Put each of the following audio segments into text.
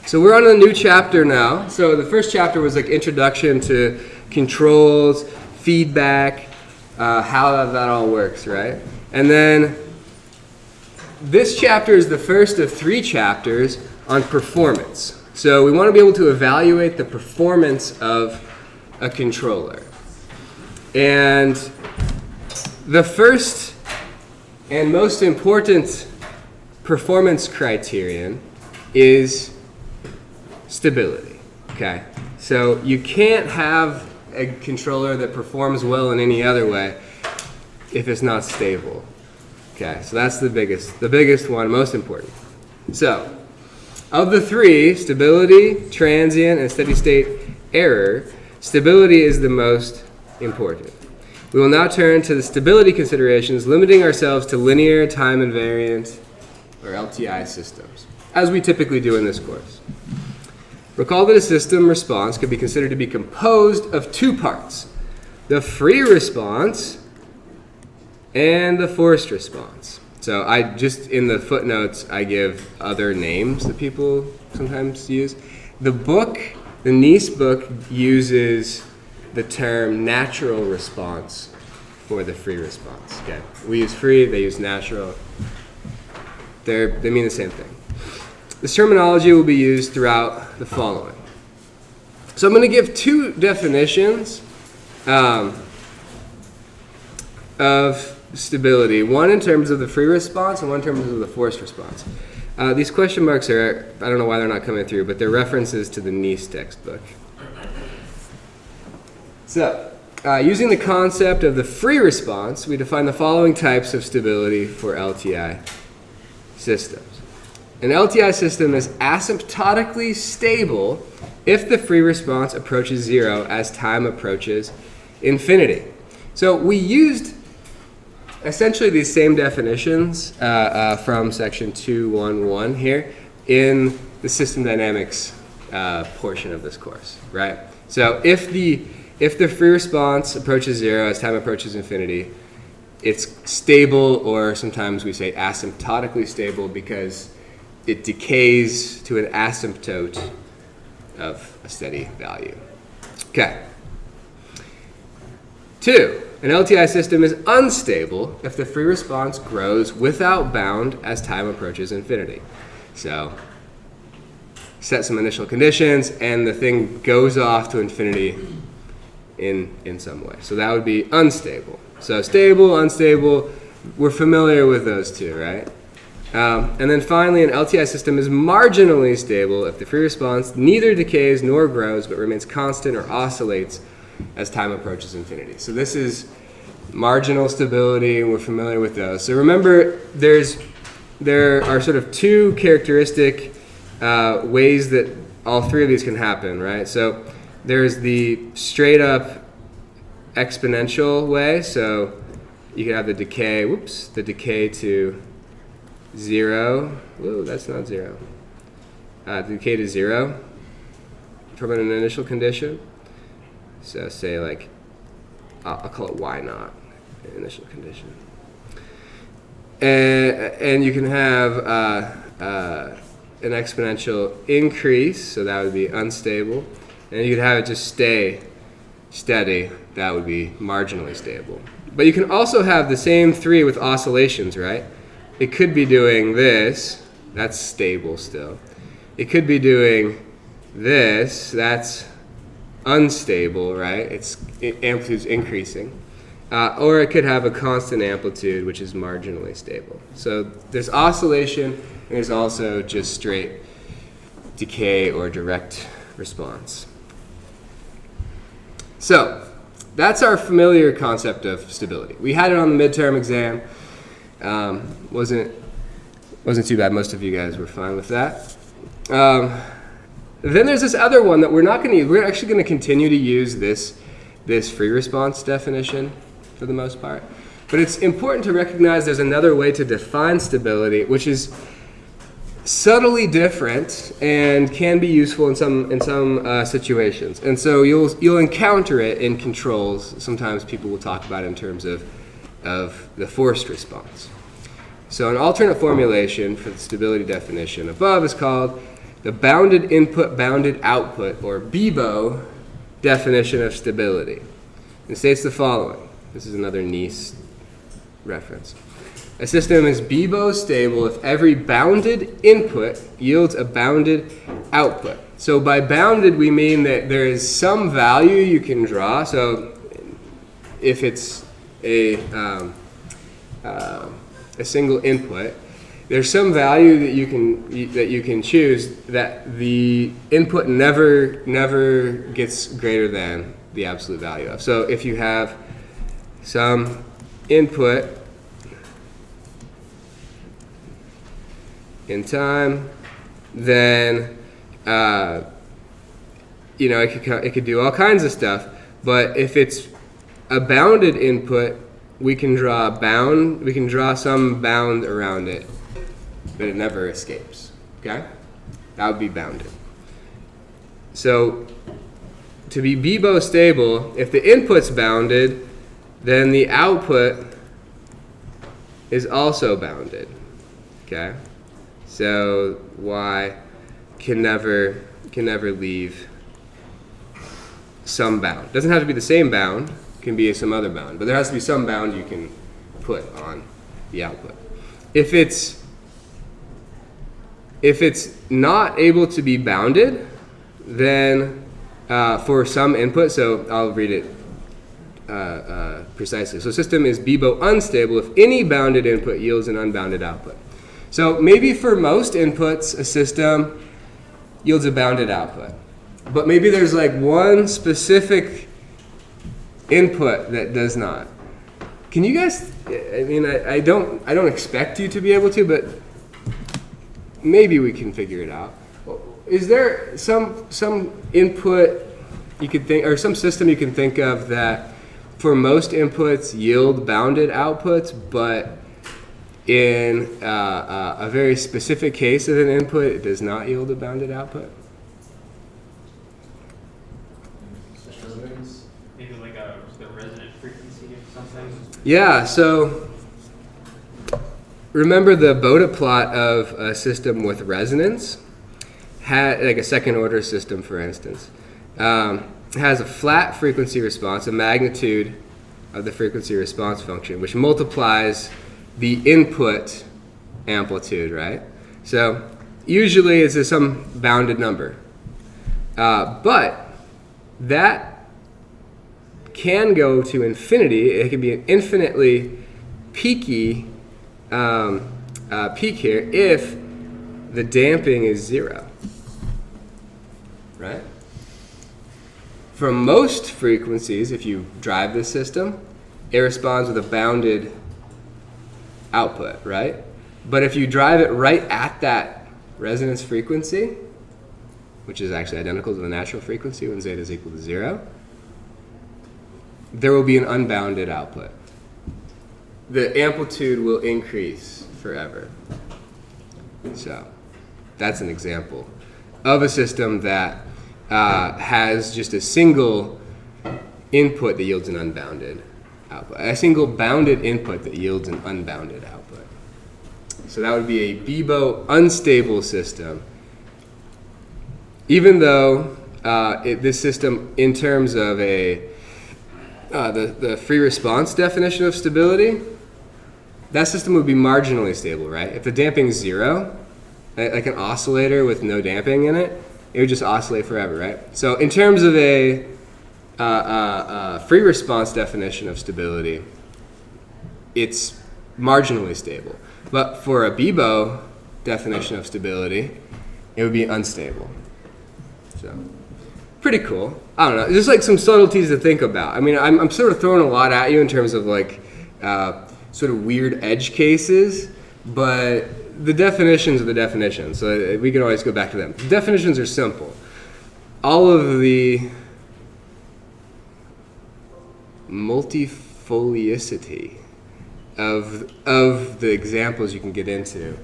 So we're on a new chapter now. So the first chapter was like introduction to controls, feedback, how that all works, right? And then this chapter is the first of 3 chapters on performance. So we want to be able to evaluate the performance of a controller. And the first and most important performance criterion is stability. Okay? So you can't have a controller that performs well in any other way if it's not stable. Okay, so that's the biggest one, most important. So, of the 3, stability, transient, and steady state error, stability is the most important. We will now turn to the stability considerations, limiting ourselves to linear, time invariant, or LTI systems, as we typically do in this course. Recall that a system response could be considered to be composed of 2 parts, the free response and the forced response. So I just, in the footnotes, I give other names that people sometimes use. The Nice book uses the term natural response for the free response. Okay, we use free, they use natural. They mean the same thing. This terminology will be used throughout the following. So I'm going to give 2 definitions of stability, one in terms of the free response and one in terms of the forced response. These question marks are, I don't know why they're not coming through, but they're references to the Nice textbook. So, using the concept of the free response, we define the following types of stability for LTI systems. An LTI system is asymptotically stable if the free response approaches 0 as time approaches infinity. So we used essentially these same definitions from section 2.1.1 here in the system dynamics portion of this course, right? So if the free response approaches 0 as time approaches infinity, it's stable, or sometimes we say asymptotically stable because it decays to an asymptote of a steady value. Okay. 2, an LTI system is unstable if the free response grows without bound as time approaches infinity. So, set some initial conditions and the thing goes off to infinity in some way. So that would be unstable. So stable, unstable, we're familiar with those 2, right? And then finally, an LTI system is marginally stable if the free response neither decays nor grows but remains constant or oscillates as time approaches infinity. So this is marginal stability, and we're familiar with those. So remember, there are sort of 2 characteristic ways that all 3 of these can happen, right? So there's the straight up exponential way. So you can have the decay to 0. Whoa, that's not 0. Decay to 0 from an initial condition. So say like, I'll call it y naught, initial condition. And you can have an exponential increase, so that would be unstable. And you could have it just stay steady, that would be marginally stable. But you can also have the same 3 with oscillations, right? It could be doing this, that's stable still. It could be doing this, that's unstable, right? Amplitude's increasing. Or it could have a constant amplitude, which is marginally stable. So there's oscillation, and there's also just straight decay or direct response. So that's our familiar concept of stability. We had it on the midterm exam. Wasn't too bad. Most of you guys were fine with that. Then there's this other one that we're actually going to continue to use this free response definition for the most part. But it's important to recognize there's another way to define stability, which is subtly different and can be useful in some situations. And so you'll encounter it in controls. Sometimes people will talk about it in terms of the forced response. So an alternate formulation for the stability definition above is called the bounded input, bounded output, or BIBO definition of stability. It states the following. This is another Nice reference. A system is BIBO stable if every bounded input yields a bounded output. So by bounded, we mean that there is some value you can draw. So if it's a single input, there's some value that you can choose that the input never gets greater than the absolute value of. So if you have some input in time, then it could do all kinds of stuff. But if it's a bounded input, we can draw some bound around it that it never escapes. Okay, that would be bounded. So to be BIBO stable, if the input's bounded, then the output is also bounded. Okay. So Y can never leave some bound. Doesn't have to be the same bound. It can be some other bound, but there has to be some bound you can put on the output. If it's not able to be bounded, then for some input, so I'll read it precisely. So system is BIBO unstable if any bounded input yields an unbounded output. So maybe for most inputs, a system yields a bounded output. But maybe there's like one specific input that does not. Can you guys, I mean, I don't expect you to be able to, but maybe we can figure it out. Is there some input you could think, or some system you can think of that for most inputs yield bounded outputs, but in a very specific case of an input, it does not yield a bounded output? Maybe like the resonant frequency or something? Yeah, so remember the Bode plot of a system with resonance? Like a second order system, for instance, has a flat frequency response, a magnitude of the frequency response function, which multiplies the input amplitude, right? So usually it's some bounded number. But that can go to infinity. It can be an infinitely peaky peak here if the damping is 0, right? For most frequencies, if you drive this system, it responds with a bounded output, right? But if you drive it right at that resonance frequency, which is actually identical to the natural frequency when zeta is equal to 0, there will be an unbounded output. The amplitude will increase forever. So that's an example of a system that has just a single input that yields an unbounded output, a single bounded input that yields an unbounded output. So that would be a BIBO unstable system, even though this system, in terms of the free response definition of stability, that system would be marginally stable, right? If the damping is 0, like an oscillator with no damping in it, it would just oscillate forever, right? So in terms of a free response definition of stability, it's marginally stable. But for a BIBO definition of stability, it would be unstable. So pretty cool. I don't know. There's like some subtleties to think about. I mean, I'm sort of throwing a lot at you in terms of like sort of weird edge cases, but the definitions are the definitions, so we can always go back to them. The definitions are simple. All of the multifolicity of the examples you can get into,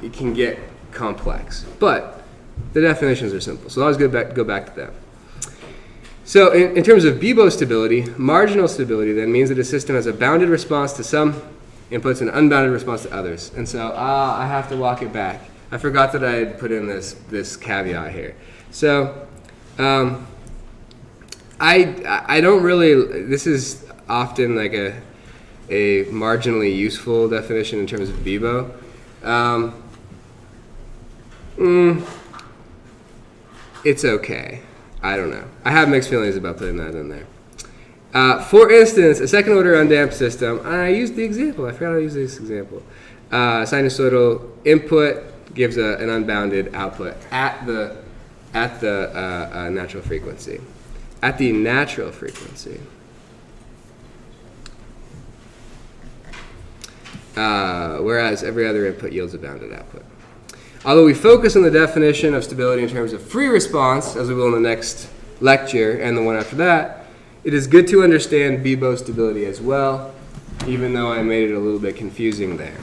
it can get complex, but the definitions are simple. So I'll always go back to them. So in terms of BIBO stability, marginal stability then means that a system has a bounded response to some inputs and an unbounded response to others. And so I have to walk it back. I forgot that I had put in this caveat here. So I don't really, this is often like a marginally useful definition in terms of Bebo. It's okay. I don't know. I have mixed feelings about putting that in there. For instance, a second order undamped system, I used the example. I forgot to use this example. Sinusoidal input gives an unbounded output at the natural frequency. At the natural frequency. Whereas every other input yields a bounded output. Although we focus on the definition of stability in terms of free response, as we will in the next lecture and the one after that, it is good to understand Bebo stability as well, even though I made it a little bit confusing there.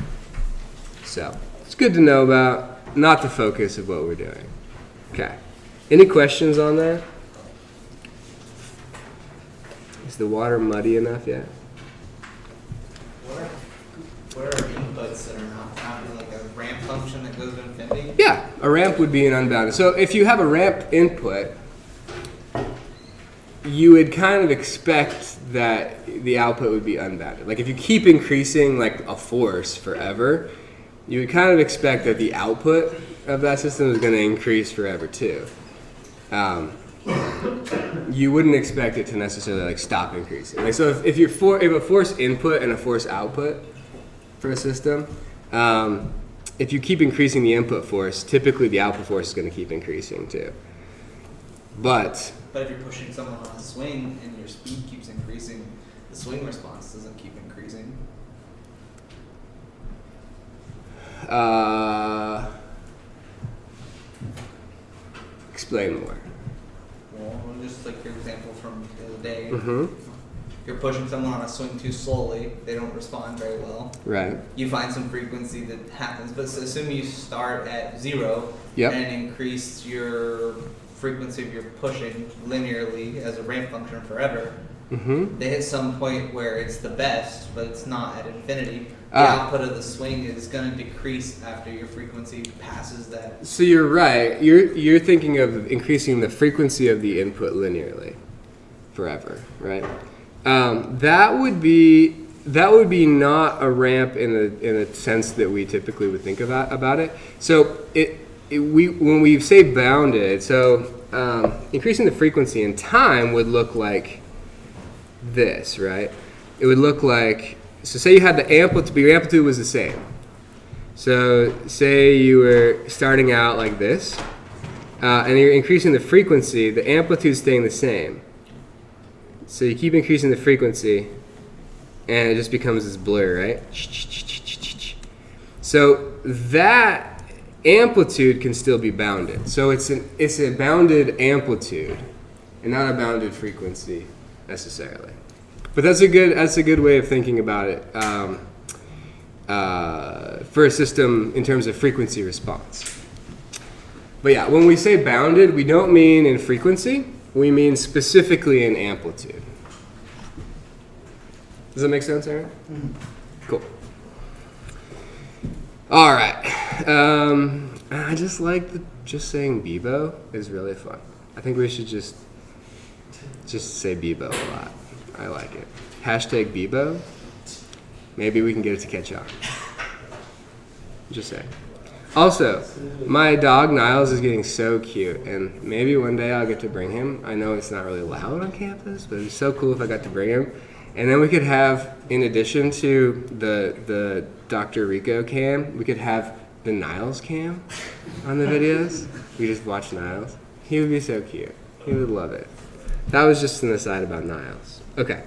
So, it's good to know about, not the focus of what we're doing. Okay. Any questions on that? Is the water muddy enough yet? What are inputs that are not bounded, like a ramp function that goes to infinity? Yeah, a ramp would be an unbounded. So if you have a ramp input, you would kind of expect that the output would be unbounded. Like if you keep increasing like a force forever, you would kind of expect that the output of that system is going to increase forever too. You wouldn't expect it to necessarily like stop increasing. Like so if a force input and a force output for a system, if you keep increasing the input force, typically the output force is going to keep increasing too. But if you're pushing someone on a swing and your speed keeps increasing, the swing response doesn't keep increasing. Explain more. Well, just like your example from the other day. Mm-hmm. You're pushing someone on a swing too slowly, they don't respond very well. Right. You find some frequency that happens, but assume you start at 0 Yep. and increase your frequency of your pushing linearly as a ramp function forever. Mm-hmm. They hit some point where it's the best, but it's not at infinity. The output of the swing is going to decrease after your frequency passes that. So you're right. You're thinking of increasing the frequency of the input linearly forever, right? That would be not a ramp in a sense that we typically would think about it. So when we say bounded, so increasing the frequency in time would look like this, right? It would look like, so say you had the amplitude, but your amplitude was the same. So say you were starting out like this, and you're increasing the frequency, the amplitude's staying the same. So you keep increasing the frequency, and it just becomes this blur, right? So that amplitude can still be bounded. So it's a bounded amplitude, and not a bounded frequency necessarily. But that's a good way of thinking about it for a system in terms of frequency response. But yeah, when we say bounded, we don't mean in frequency. We mean specifically in amplitude. Does that make sense, Aaron? Mm-hmm. Cool. All right. I just like just saying Bebo is really fun. I think we should just say Bebo a lot. I like it. Hashtag Bebo. Maybe we can get it to catch on. Just saying. Also, my dog Niles is getting so cute, and maybe one day I'll get to bring him. I know it's not really loud on campus, but it'd be so cool if I got to bring him. And then we could have, in addition to the Dr. Rico cam, we could have the Niles cam on the videos. We just watch Niles. He would be so cute. He would love it. That was just an aside about Niles. Okay.